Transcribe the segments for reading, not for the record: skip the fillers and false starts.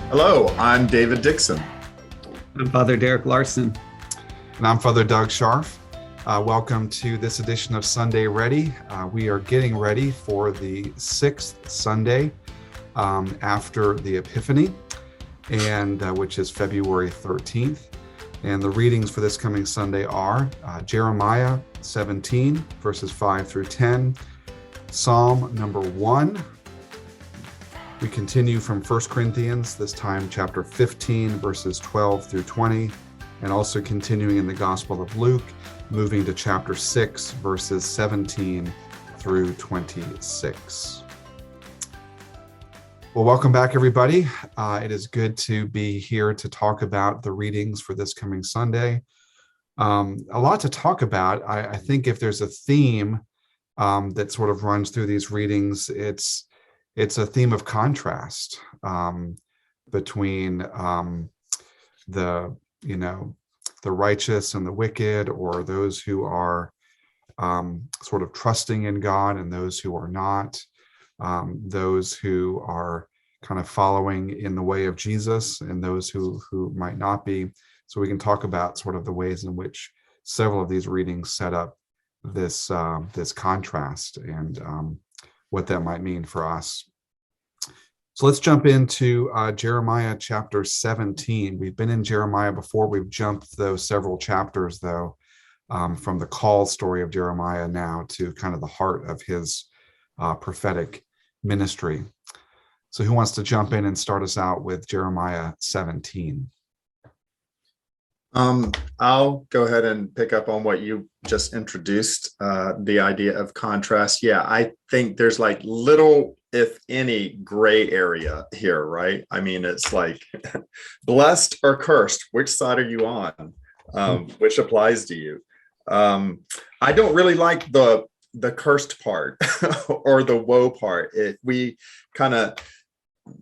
Hello, I'm David Dixon. I'm Father Derek Larson. And I'm Father Doug Scharf. Welcome to this edition of Sunday Ready. We are getting ready for the sixth Sunday after the Epiphany, and which is February 13th. And the readings for this coming Sunday are Jeremiah 17, verses 5 through 10, Psalm number 1. We continue from 1 Corinthians, this time chapter 15, verses 12 through 20, and also continuing in the Gospel of Luke, moving to chapter 6, verses 17 through 26. Well, welcome back, everybody. It is good to be here to talk about the readings for this coming Sunday. A lot to talk about. I think if there's a theme that sort of runs through these readings, it's a theme of contrast between the righteous and the wicked, or those who are sort of trusting in God and those who are not, those who are kind of following in the way of Jesus and those who might not be. So we can talk about sort of the ways in which several of these readings set up this contrast and what that might mean for us. So let's jump into Jeremiah chapter 17. We've been in Jeremiah before. We've jumped those several chapters, though, from the call story of Jeremiah now to kind of the heart of his prophetic ministry. So who wants to jump in and start us out with Jeremiah 17? I'll go ahead and pick up on what you just introduced, the idea of contrast. Yeah, I think there's like little, if any, gray area here, right? I mean, it's like blessed or cursed. Which side are you on? Which applies to you? I don't really like the cursed part or the woe part. If we kind of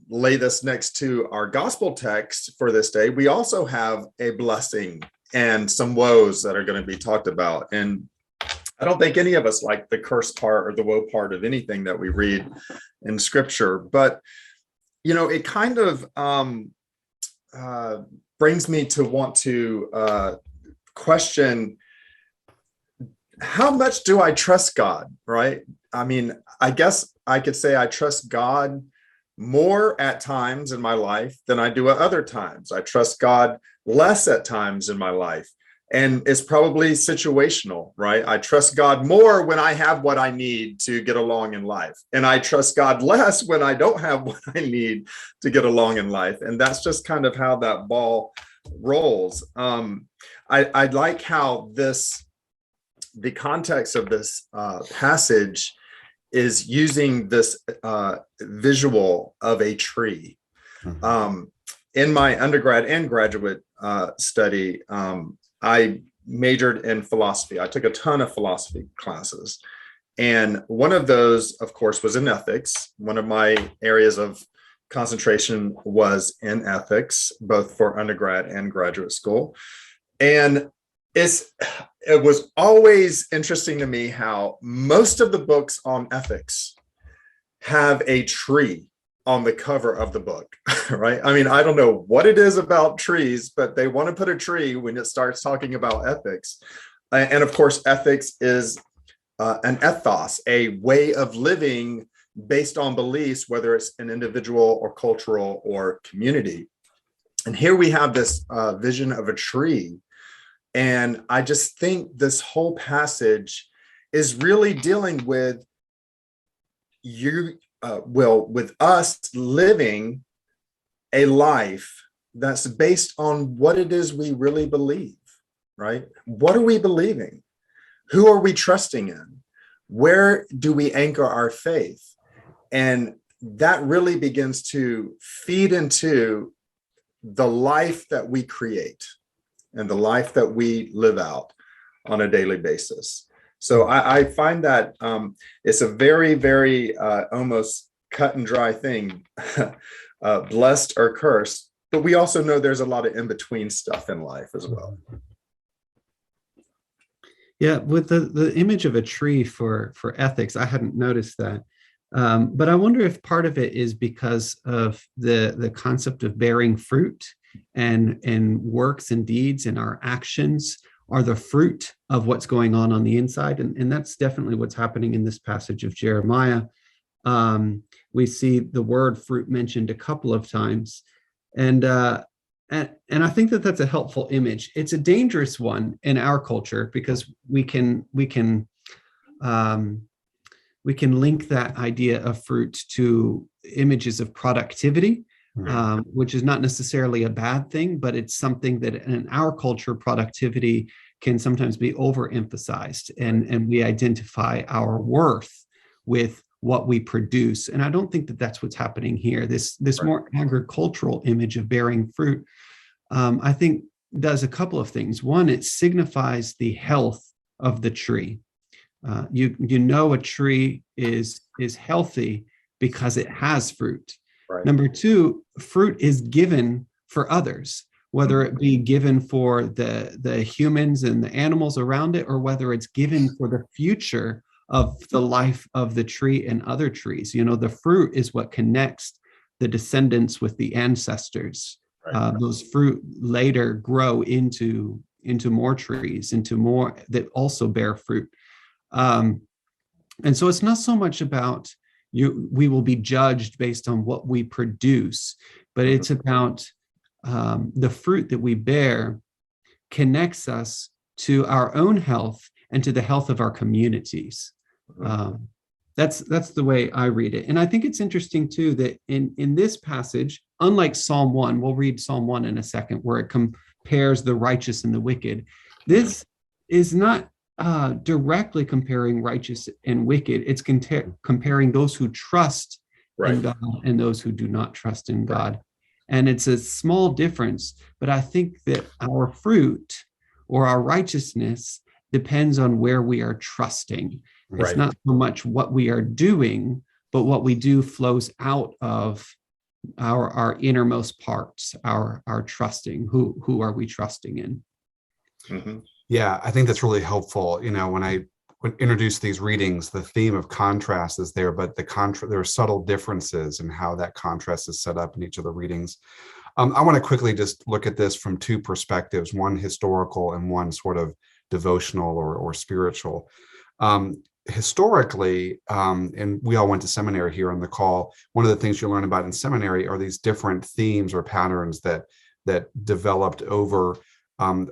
lay this next to our gospel text for this day, we also have a blessing and some woes that are going to be talked about. And I don't think any of us like the curse part or the woe part of anything that we read in scripture, but it kind of brings me to want to question, how much do I trust God, right? I mean, I guess I could say I trust God more at times in my life than I do at other times. I trust God less at times in my life. And it's probably situational, right? I trust God more when I have what I need to get along in life. And I trust God less when I don't have what I need to get along in life. And that's just kind of how that ball rolls. I like how the context of this passage is using this visual of a tree. In my undergrad and graduate study, I majored in philosophy. I took a ton of philosophy classes. And one of those, of course, was in ethics. One of my areas of concentration was in ethics, both for undergrad and graduate school. And it was always interesting to me how most of the books on ethics have a tree on the cover of the book, right? I mean, I don't know what it is about trees, but they want to put a tree when it starts talking about ethics. And of course, ethics is an ethos, a way of living based on beliefs, whether it's an individual or cultural or community. And here we have this vision of a tree. And I just think this whole passage is really dealing with with us living a life that's based on what it is we really believe, right? What are we believing? Who are we trusting in? Where do we anchor our faith? And that really begins to feed into the life that we create and the life that we live out on a daily basis. So I find that it's a very, very almost cut and dry thing, blessed or cursed. But we also know there's a lot of in-between stuff in life as well. Yeah, with the image of a tree for ethics, I hadn't noticed that. But I wonder if part of it is because of the concept of bearing fruit, and works and deeds and our actions are the fruit of what's going on the inside. And that's definitely what's happening in this passage of Jeremiah. We see the word fruit mentioned a couple of times. And, and I think that that's a helpful image. It's a dangerous one in our culture because um, we can link that idea of fruit to images of productivity, which is not necessarily a bad thing, but it's something that in our culture, productivity can sometimes be overemphasized, and we identify our worth with what we produce. And I don't think that that's what's happening here. This more agricultural image of bearing fruit, I think, does a couple of things. One, it signifies the health of the tree. You know a tree is healthy because it has fruit. Right. Number two, fruit is given for others, whether it be given for the humans and the animals around it, or whether it's given for the future of the life of the tree and other trees. You know, the fruit is what connects the descendants with the ancestors. Right. Those fruit later grow into more trees, into more that also bear fruit. And so it's not so much about we will be judged based on what we produce, but it's about the fruit that we bear connects us to our own health and to the health of our communities. That's the way I read it. And I think it's interesting too that in this passage, unlike Psalm 1, we'll read Psalm 1 in a second, where it compares the righteous and the wicked. This is not directly comparing righteous and wicked. It's comparing those who trust in God and those who do not trust in God. And it's a small difference, but I think that our fruit or our righteousness depends on where we are trusting. It's not so much what we are doing, but what we do flows out of our innermost parts, our trusting. Who are we trusting in? Mm-hmm. Yeah, I think that's really helpful. You know, when I introduce these readings, the theme of contrast is there, but there are subtle differences in how that contrast is set up in each of the readings. I want to quickly just look at this from two perspectives, one historical and one sort of devotional or spiritual. Historically, and we all went to seminary here on the call, one of the things you learn about in seminary are these different themes or patterns that developed over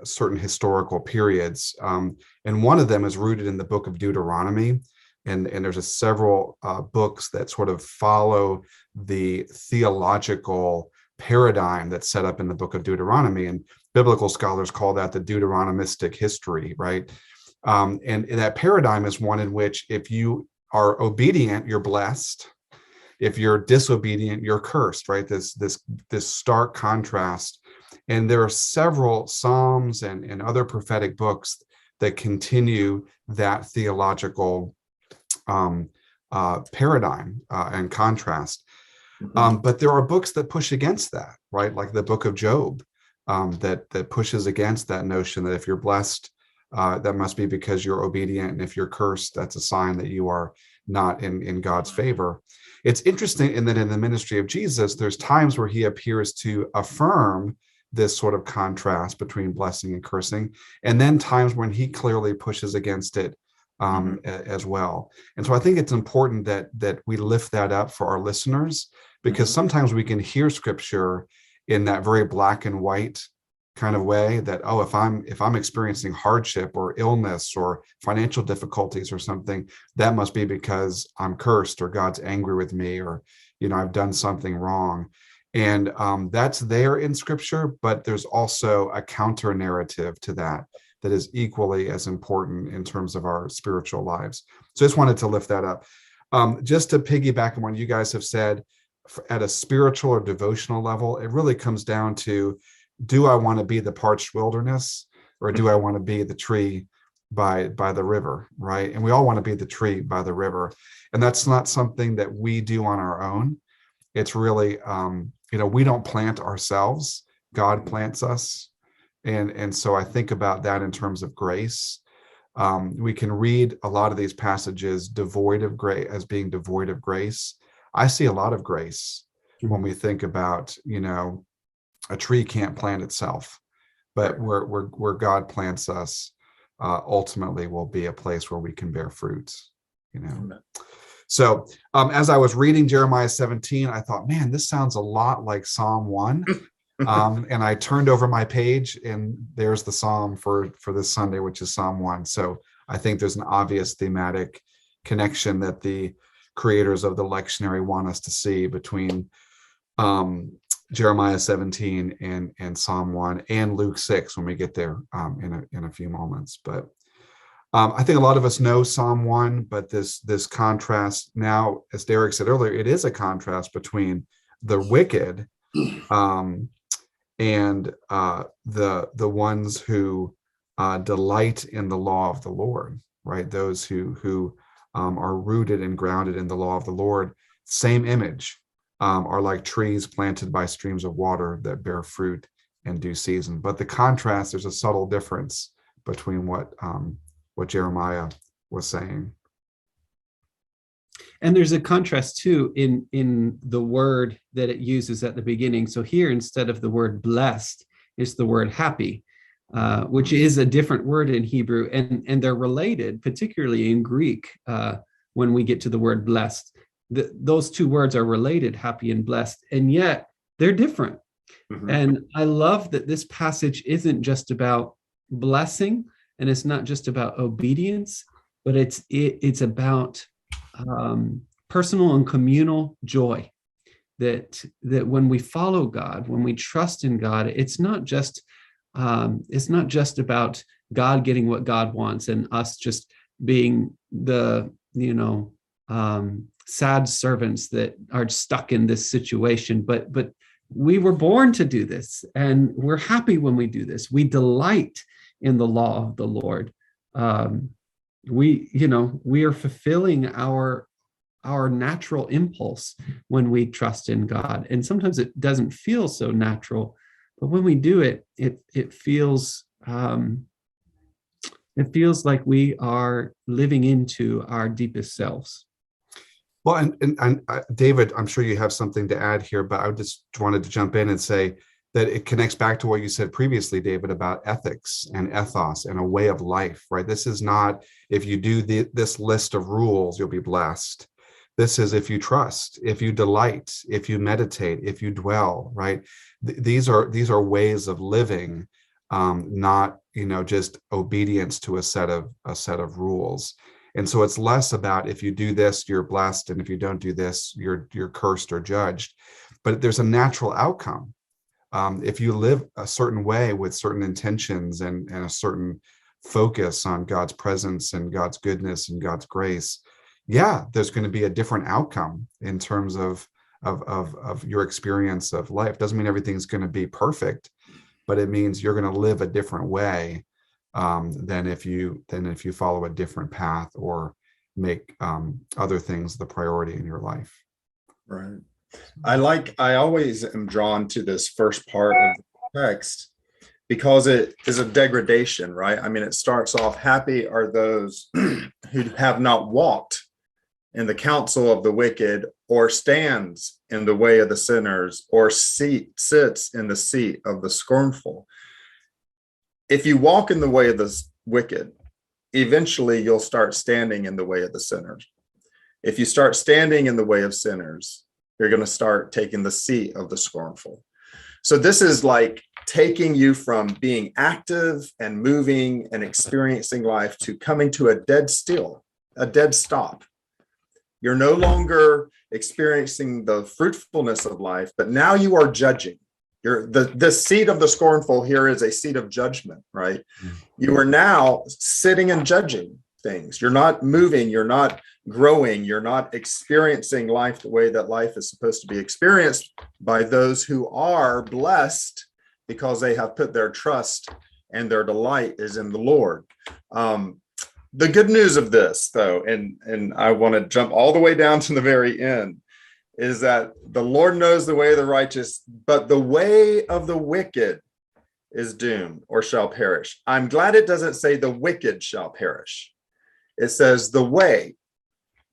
certain historical periods. And one of them is rooted in the book of Deuteronomy. And there's several books that sort of follow the theological paradigm that's set up in the book of Deuteronomy. And biblical scholars call that the Deuteronomistic history, right? And that paradigm is one in which if you are obedient, you're blessed. If you're disobedient, you're cursed, right? This stark contrast. And there are several Psalms and other prophetic books that continue that theological paradigm and contrast. But there are books that push against that, right? Like the book of Job, that pushes against that notion that if you're blessed, that must be because you're obedient. And if you're cursed, that's a sign that you are not in God's favor. It's interesting in that in the ministry of Jesus, there's times where he appears to affirm this sort of contrast between blessing and cursing, and then times when he clearly pushes against it as well. And so I think it's important that we lift that up for our listeners, because sometimes we can hear scripture in that very black and white kind of way that, oh, if I'm experiencing hardship or illness or financial difficulties or something, that must be because I'm cursed or God's angry with me, or, you know, I've done something wrong. And that's there in scripture, but there's also a counter narrative to that is equally as important in terms of our spiritual lives. So I just wanted to lift that up. Just to piggyback on what you guys have said, at a spiritual or devotional level, it really comes down to, do I want to be the parched wilderness, or do I want to be the tree by the river, right? And we all want to be the tree by the river. And that's not something that we do on our own. It's really, we don't plant ourselves. God plants us. And so I think about that in terms of grace. We can read a lot of these passages devoid of grace as being devoid of grace. I see a lot of grace when we think about, a tree can't plant itself, but where God plants us ultimately will be a place where we can bear fruit. Amen. So as I was reading Jeremiah 17, I thought, man, this sounds a lot like Psalm 1. And I turned over my page, and there's the psalm for this Sunday, which is Psalm 1. So I think there's an obvious thematic connection that the creators of the lectionary want us to see between Jeremiah 17 and Psalm 1 and Luke 6 when we get there in a few moments. But I think a lot of us know Psalm 1, but this contrast now, as Derek said earlier, it is a contrast between the wicked and the ones who delight in the law of the Lord, right? Those who are rooted and grounded in the law of the Lord. Same image, are like trees planted by streams of water that bear fruit in due season. But the contrast, there's a subtle difference between what Jeremiah was saying. And there's a contrast too in the word that it uses at the beginning. So here, instead of the word blessed, it's the word happy, which is a different word in Hebrew, and they're related, particularly in Greek. When we get to the word blessed, those two words are related, happy and blessed, and yet they're different. Mm-hmm. And I love that this passage isn't just about blessing, and it's not just about obedience, but it's about personal and communal joy. That when we follow God, when we trust in God, it's not just about God getting what God wants and us just being the sad servants that are stuck in this situation. But we were born to do this, and we're happy when we do this. We delight in the law of the Lord. We are fulfilling our natural impulse when we trust in God. And sometimes it doesn't feel so natural, but when we do it, it feels like we are living into our deepest selves. Well, and David, I'm sure you have something to add here, but I just wanted to jump in and say that it connects back to what you said previously, David, about ethics and ethos and a way of life, right? This is not, if you do this list of rules, you'll be blessed. This is if you trust, if you delight, if you meditate, if you dwell, right? These are ways of living, not just obedience to a set of rules. And so it's less about if you do this, you're blessed, and if you don't do this, you're cursed or judged. But there's a natural outcome. If you live a certain way with certain intentions and a certain focus on God's presence and God's goodness and God's grace, there's going to be a different outcome in terms of your experience of life. Doesn't mean everything's going to be perfect, but it means you're going to live a different way than if you follow a different path or make other things the priority in your life. Right. I always am drawn to this first part of the text because it is a degradation, right? I mean, it starts off, happy are those who have not walked in the counsel of the wicked, or stands in the way of the sinners, or sits in the seat of the scornful. If you walk in the way of the wicked, eventually you'll start standing in the way of the sinners. If you start standing in the way of sinners, you're going to start taking the seat of the scornful. So this is like taking you from being active and moving and experiencing life to coming to a dead stop. You're no longer experiencing the fruitfulness of life, but now you are judging. The seat of the scornful here is a seat of judgment, right? You are now sitting and judging things. You're not moving. You're not growing. You're not experiencing life the way that life is supposed to be experienced by those who are blessed because they have put their trust and their delight is in the Lord. The good news of this, though, and I want to jump all the way down to the very end, is that the Lord knows the way of the righteous, but the way of the wicked is doomed or shall perish. I'm glad it doesn't say the wicked shall perish. It says the way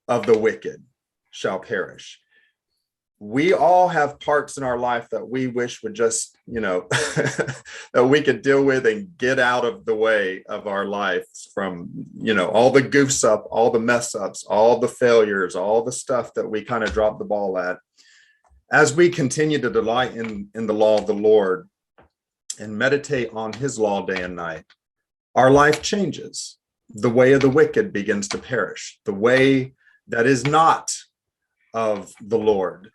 of the wicked shall perish. We all have parts in our life that we wish would just, that we could deal with and get out of the way of our lives from, all the goofs up, all the mess ups, all the failures, all the stuff that we kind of drop the ball at. As we continue to delight in the law of the Lord and meditate on his law day and night, our life changes. The way of the wicked begins to perish. The way that is not of the Lord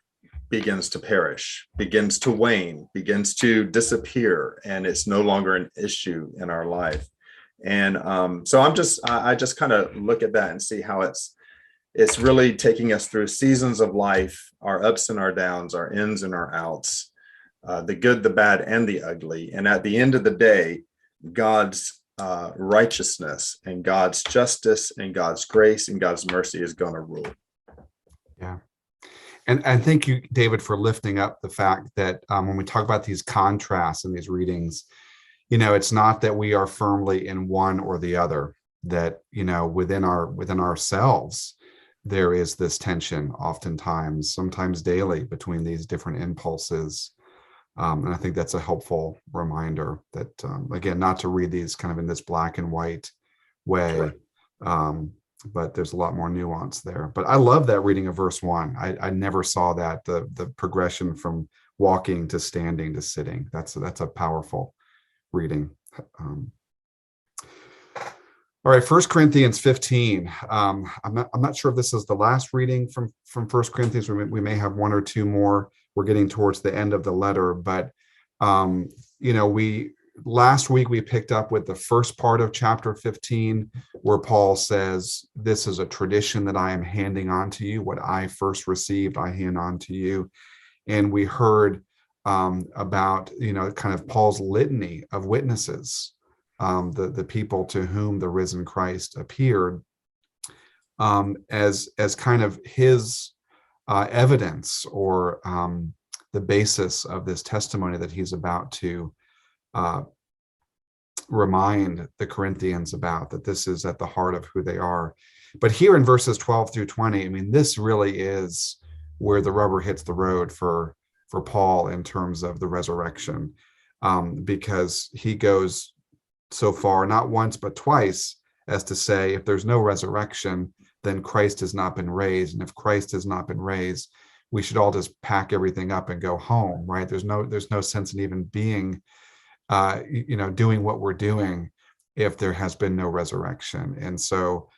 begins to perish, begins to wane, begins to disappear, and it's no longer an issue in our life. And so I just kind of look at that and see how it's really taking us through seasons of life, our ups and our downs, our ins and our outs, the good, the bad, and the ugly. And at the end of the day, God's righteousness and God's justice and God's grace and God's mercy is going to rule. Yeah. And thank you, David, for lifting up the fact that when we talk about these contrasts in these readings, it's not that we are firmly in one or the other, that, within ourselves, there is this tension oftentimes, sometimes daily, between these different impulses. And I think that's a helpful reminder that, again, not to read these kind of in this black and white way, but there's a lot more nuance there. But I love that reading of verse 1. I never saw that, the progression from walking to standing to sitting. That's a powerful reading. All right, 1 Corinthians 15. I'm not sure if this is the last reading from 1 Corinthians. We may have one or two more. We're getting towards the end of the letter, but last week we picked up with the first part of chapter 15, where Paul says, "This is a tradition that I am handing on to you. What I first received, I hand on to you." And we heard about kind of Paul's litany of witnesses, the people to whom the risen Christ appeared, as kind of his evidence, or the basis of this testimony that he's about to remind the Corinthians about, that this is at the heart of who they are. But here in verses 12 through 20, this really is where the rubber hits the road for Paul in terms of the resurrection, because he goes so far, not once but twice, as to say, if there's no resurrection, then Christ has not been raised. And if Christ has not been raised, we should all just pack everything up and go home, right? There's no sense in even being, doing what we're doing if there has been no resurrection. And so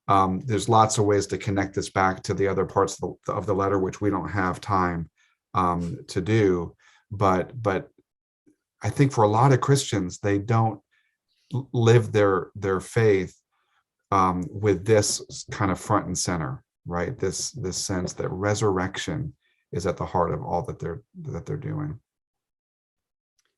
there's lots of ways to connect this back to the other parts of the letter, which we don't have time to do. But I think for a lot of Christians, they don't live their faith with this kind of front and center, right? This sense that resurrection is at the heart of all that they're doing.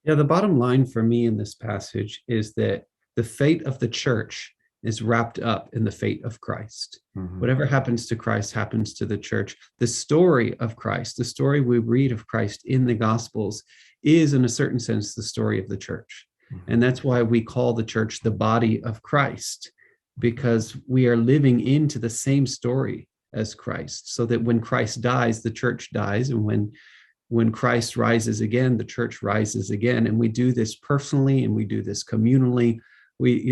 Yeah, the bottom line for me in this passage is that the fate of the church is wrapped up in the fate of Christ. Mm-hmm. Whatever happens to Christ happens to the church. The story of Christ, the story we read of Christ in the Gospels, is in a certain sense the story of the church. Mm-hmm. And that's why we call the church the body of Christ, because we are living into the same story as Christ, so that when Christ dies, the church dies, and when Christ rises again, the church rises again. And we do this personally, and we do this communally. We,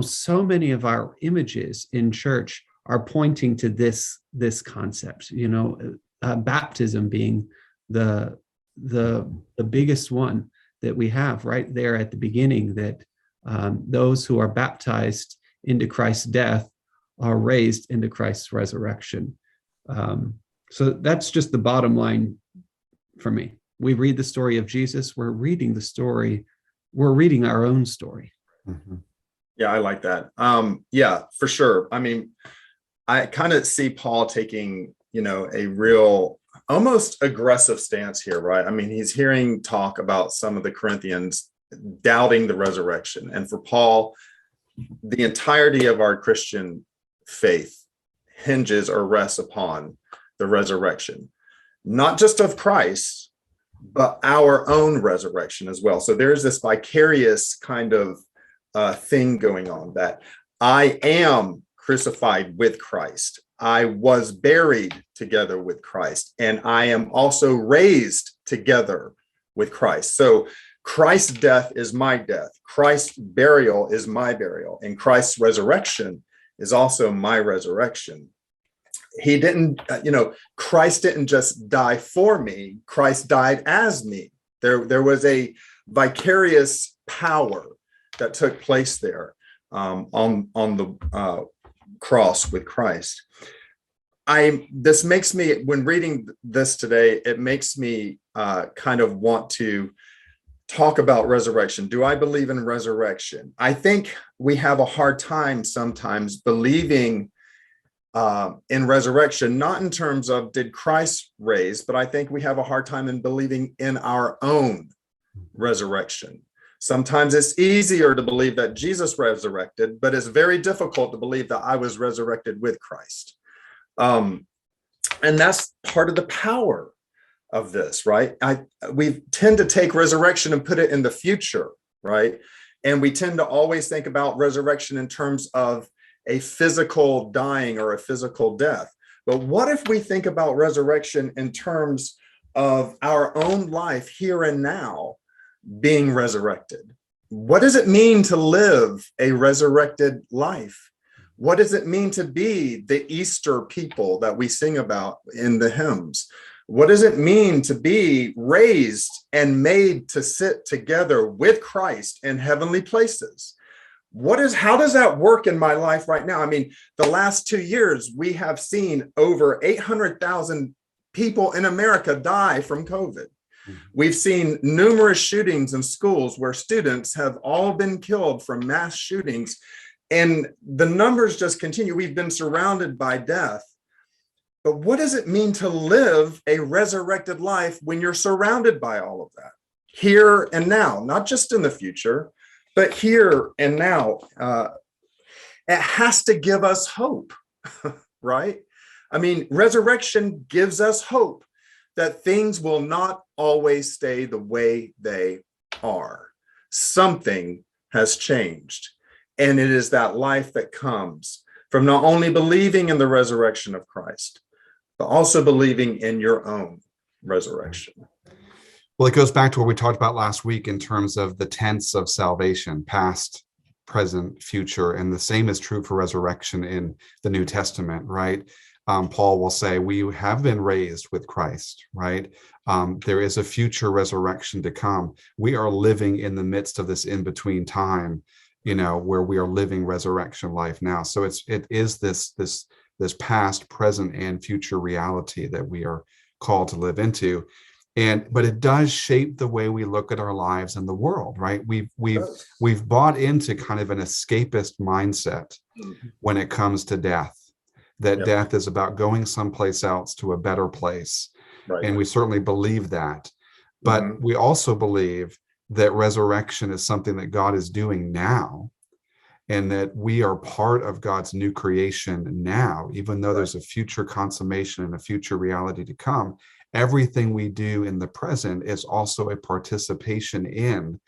so many of our images in church are pointing to this concept. Baptism being the biggest one that we have right there at the beginning. That those who are baptized into Christ's death are raised into Christ's resurrection. So that's just the bottom line for me. We read the story of Jesus. We're reading our own story. Mm-hmm. Yeah, I like that. Yeah, for sure. I kind of see Paul taking, a real, almost aggressive stance here, right? He's hearing talk about some of the Corinthians doubting the resurrection. And for Paul, the entirety of our Christian faith hinges or rests upon the resurrection, not just of Christ, but our own resurrection as well. So there's this vicarious kind of thing going on, that I am crucified with Christ. I was buried together with Christ, and I am also raised together with Christ. So Christ's death is my death. Christ's burial is my burial. And Christ's resurrection is also my resurrection. He didn't, Christ didn't just die for me. Christ died as me. There was a vicarious power that took place there on the cross with Christ. This makes me, when reading this today, it makes me kind of want to talk about resurrection. Do I believe in resurrection? I think we have a hard time sometimes believing in resurrection, not in terms of did Christ raise, but I think we have a hard time in believing in our own resurrection. Sometimes it's easier to believe that Jesus resurrected, but it's very difficult to believe that I was resurrected with Christ. And that's part of the power of this, right? We tend to take resurrection and put it in the future, right? And we tend to always think about resurrection in terms of a physical dying or a physical death. But what if we think about resurrection in terms of our own life here and now being resurrected? What does it mean to live a resurrected life? What does it mean to be the Easter people that we sing about in the hymns? What does it mean to be raised and made to sit together with Christ in heavenly places? How does that work in my life right now? I mean, the last 2 years, we have seen over 800,000 people in America die from COVID. We've seen numerous shootings in schools where students have all been killed from mass shootings, and the numbers just continue. We've been surrounded by death. But what does it mean to live a resurrected life when you're surrounded by all of that? Here and now, not just in the future, but here and now. It has to give us hope, right? I mean, resurrection gives us hope that things will not always stay the way they are. Something has changed. And it is that life that comes from not only believing in the resurrection of Christ, but also believing in your own resurrection. Well, it goes back to what we talked about last week in terms of the tense of salvation, past, present, future, and the same is true for resurrection in the New Testament, right? Paul will say, we have been raised with Christ, right? There is a future resurrection to come. We are living in the midst of this in-between time, where we are living resurrection life now. So it is this past, present, and future reality that we are called to live into. But it does shape the way we look at our lives and the world, right? We've bought into kind of an escapist mindset when it comes to death, that death is about going someplace else to a better place. Right. And we certainly believe that. But we also believe that resurrection is something that God is doing now, and that we are part of God's new creation now, even though there's a future consummation and a future reality to come. Everything we do in the present is also a participation in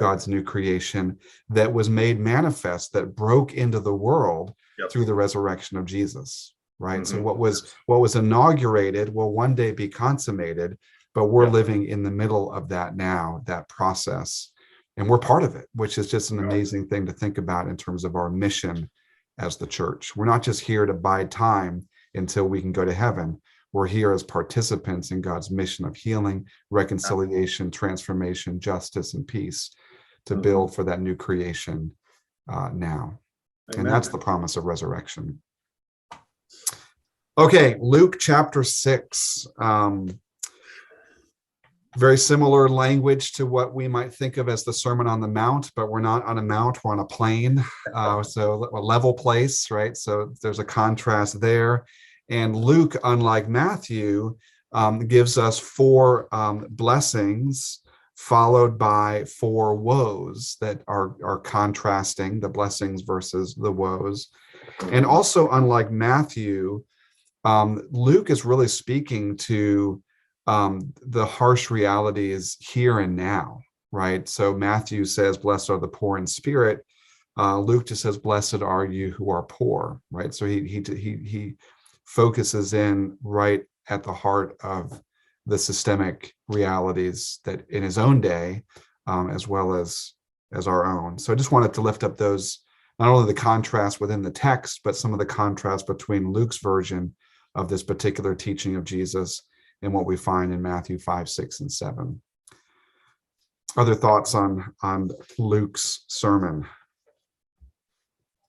God's new creation that was made manifest, that broke into the world through the resurrection of Jesus, right? So what was inaugurated will one day be consummated, but we're living in the middle of that now, that process. And we're part of it, which is just an amazing thing to think about in terms of our mission as the church. We're not just here to bide time until we can go to heaven. We're here as participants in God's mission of healing, reconciliation, transformation, justice, and peace to build for that new creation now. Amen. And that's the promise of resurrection. Okay, Luke chapter 6. Very similar language to what we might think of as the Sermon on the Mount, but we're not on a mount, we're on a plain. So a level place, right? So there's a contrast there. And Luke, unlike Matthew, gives us 4 blessings followed by 4 woes that are contrasting the blessings versus the woes. And also, unlike Matthew, Luke is really speaking to the harsh reality is here and now, right? So Matthew says, blessed are the poor in spirit. Luke just says, blessed are you who are poor, right? So he focuses in right at the heart of the systemic realities that in his own day, as well as our own. So I just wanted to lift up those, not only the contrast within the text, but some of the contrast between Luke's version of this particular teaching of Jesus and what we find in Matthew 5, 6, and 7. Other thoughts on Luke's sermon,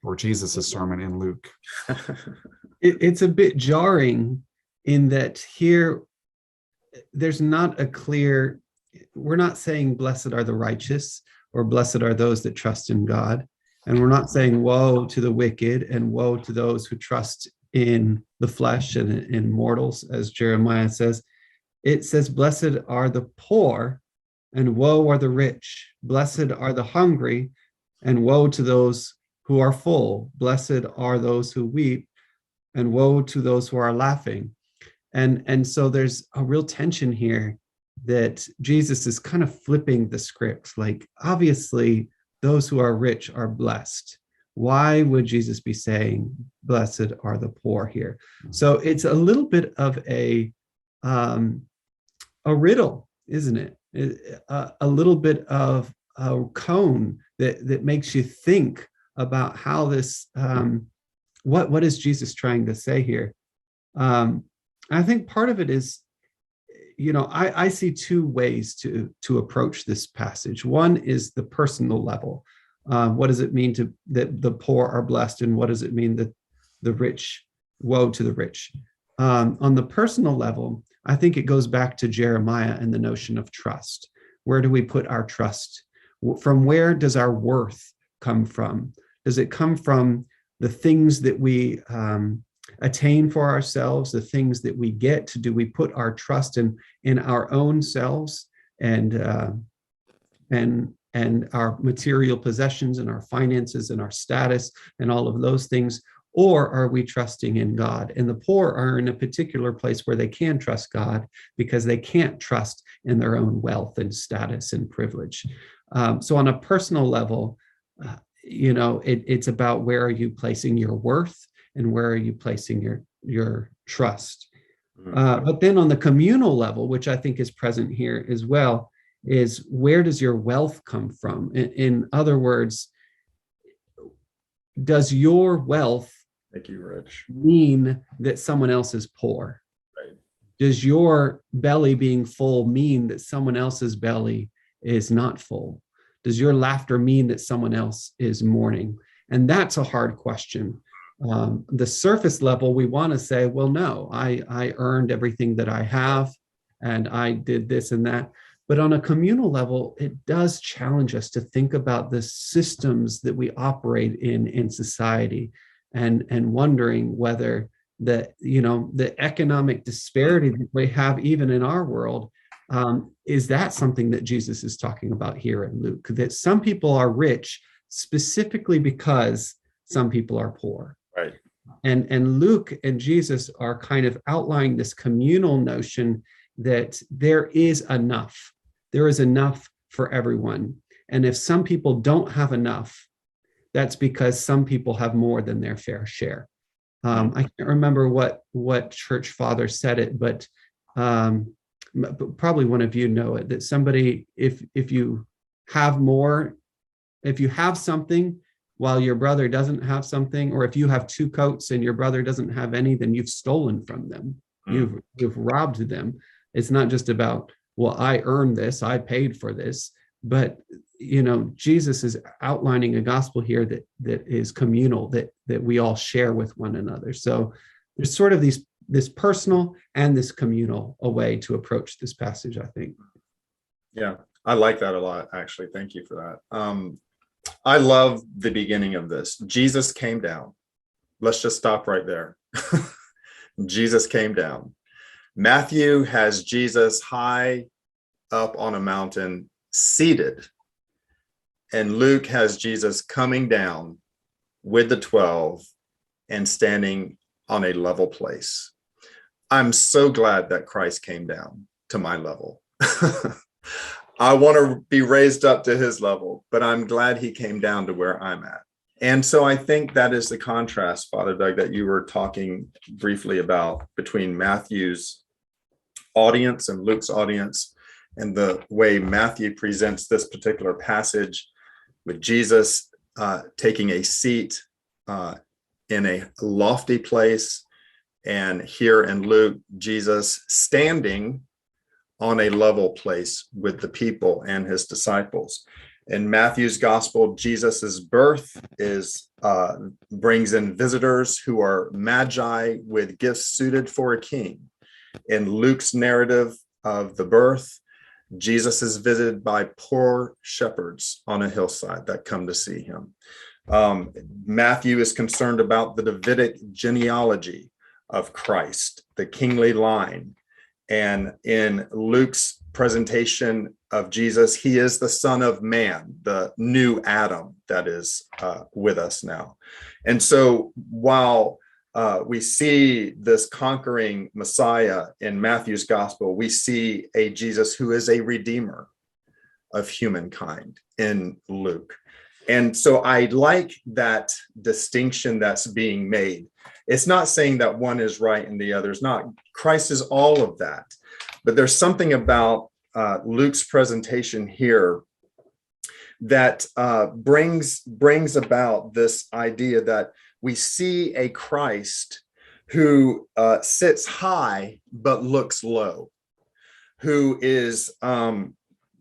or Jesus's sermon in Luke? It's a bit jarring in that here there's not a clear, we're not saying blessed are the righteous or blessed are those that trust in God. And we're not saying woe to the wicked and woe to those who trust in the flesh and in mortals, as Jeremiah says. It says, blessed are the poor and woe are the rich. Blessed are the hungry and woe to those who are full. Blessed are those who weep and woe to those who are laughing. And so there's a real tension here that Jesus is kind of flipping the script. Like, obviously, those who are rich are blessed. Why would Jesus be saying, blessed are the poor here? So it's a little bit of a riddle, isn't it? A little bit of a cone that makes you think about how this, what is Jesus trying to say here? I think part of it is, I see two ways to approach this passage. One is the personal level. What does it mean that the poor are blessed, and what does it mean that the rich, woe to the rich? On the personal level, I think it goes back to Jeremiah and the notion of trust. Where do we put our trust? From where does our worth come from? Does it come from the things that we attain for ourselves, the things that we get? Do we put our trust in our own selves and our material possessions and our finances and our status and all of those things? Or are we trusting in God? And the poor are in a particular place where they can trust God because they can't trust in their own wealth and status and privilege. So on a personal level, it's about where are you placing your worth and where are you placing your trust. But then on the communal level, which I think is present here as well, is where does your wealth come from? In other words, does your wealth make you rich mean that someone else is poor? Right. Does your belly being full mean that someone else's belly is not full? Does your laughter mean that someone else is mourning? And that's a hard question. The surface level, we want to say, well, no, I earned everything that I have, and I did this and that. But on a communal level, it does challenge us to think about the systems that we operate in society, and wondering whether the economic disparity that we have even in our world, is that something that Jesus is talking about here in Luke? That some people are rich specifically because some people are poor. Right. And Luke and Jesus are kind of outlining this communal notion that there is enough. There is enough for everyone. And if some people don't have enough, that's because some people have more than their fair share. I can't remember what church father said it, but probably one of you know it, that somebody, if you have more, if you have something while your brother doesn't have something, or if you have two coats and your brother doesn't have any, then you've stolen from them. You've robbed them. It's not just about, well, I earned this, I paid for this, but Jesus is outlining a gospel here that is communal, that we all share with one another. So there's sort of this personal and this communal a way to approach this passage, I think. Yeah, I like that a lot, actually. Thank you for that. I love the beginning of this. Jesus came down. Let's just stop right there. Jesus came down. Matthew has Jesus high up on a mountain, seated. And Luke has Jesus coming down with the 12 and standing on a level place. I'm so glad that Christ came down to my level. I want to be raised up to his level, but I'm glad he came down to where I'm at. And so I think that is the contrast, Father Doug, that you were talking briefly about between Matthew's audience and Luke's audience, and the way Matthew presents this particular passage with Jesus taking a seat in a lofty place, and here in Luke, Jesus standing on a level place with the people and his disciples. In Matthew's gospel, Jesus's birth brings in visitors who are magi with gifts suited for a king. In Luke's narrative of the birth, Jesus is visited by poor shepherds on a hillside that come to see him. Matthew is concerned about the Davidic genealogy of Christ, the kingly line. And in Luke's presentation of Jesus, he is the Son of Man, the new Adam that is with us now. And so while we see this conquering Messiah in Matthew's gospel, we see a Jesus who is a redeemer of humankind in Luke. And so I like that distinction that's being made. It's not saying that one is right and the other is not. Christ is all of that. But there's something about Luke's presentation here that brings about this idea that we see a Christ who sits high but looks low, who is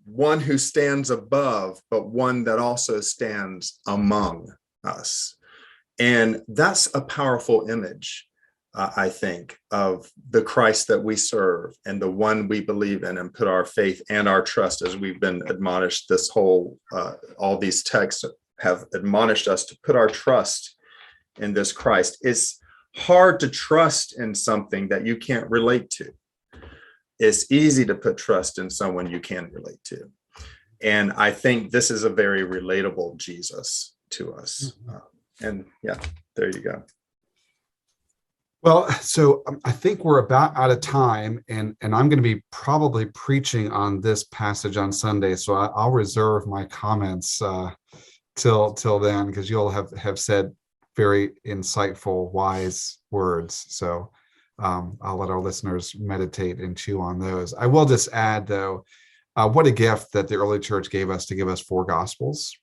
one who stands above, but one that also stands among us. And that's a powerful image, I think, of the Christ that we serve and the one we believe in and put our faith and our trust, as we've been admonished. This whole, all these texts have admonished us to put our trust in this Christ. It's hard to trust in something that you can't relate to. It's easy to put trust in someone you can relate to. And I think this is a very relatable Jesus to us. And yeah, there you go. Well, so I think we're about out of time, and I'm going to be probably preaching on this passage on Sunday, so I'll reserve my comments till then, because you'll have said very insightful, wise words. So I'll let our listeners meditate and chew on those. I will just add, though, what a gift that the early church gave us to give us 4 gospels.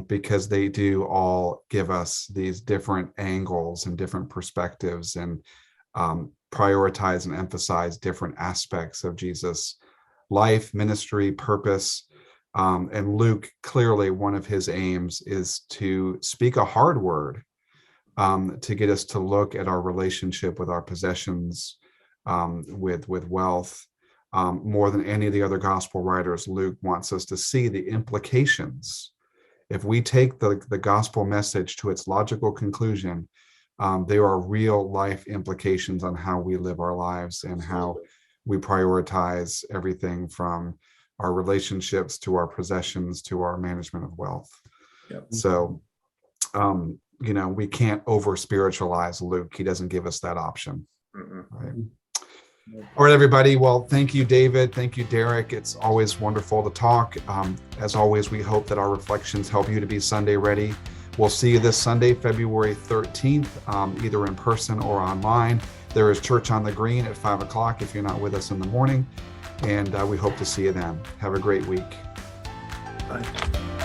Because they do all give us these different angles and different perspectives, and prioritize and emphasize different aspects of Jesus' life, ministry, purpose. And Luke, clearly one of his aims is to speak a hard word, to get us to look at our relationship with our possessions, with wealth. More than any of the other gospel writers, Luke wants us to see the implications. If we take the gospel message to its logical conclusion, there are real life implications on how we live our lives and how we prioritize everything from our relationships to our possessions to our management of wealth. Yep. So, we can't over spiritualize Luke. He doesn't give us that option. Right? All right, everybody. Well, thank you, David. Thank you, Derek. It's always wonderful to talk. As always, we hope that our reflections help you to be Sunday ready. We'll see you this Sunday, February 13th, either in person or online. There is Church on the Green at 5 o'clock if you're not with us in the morning. And we hope to see you then. Have a great week. Bye.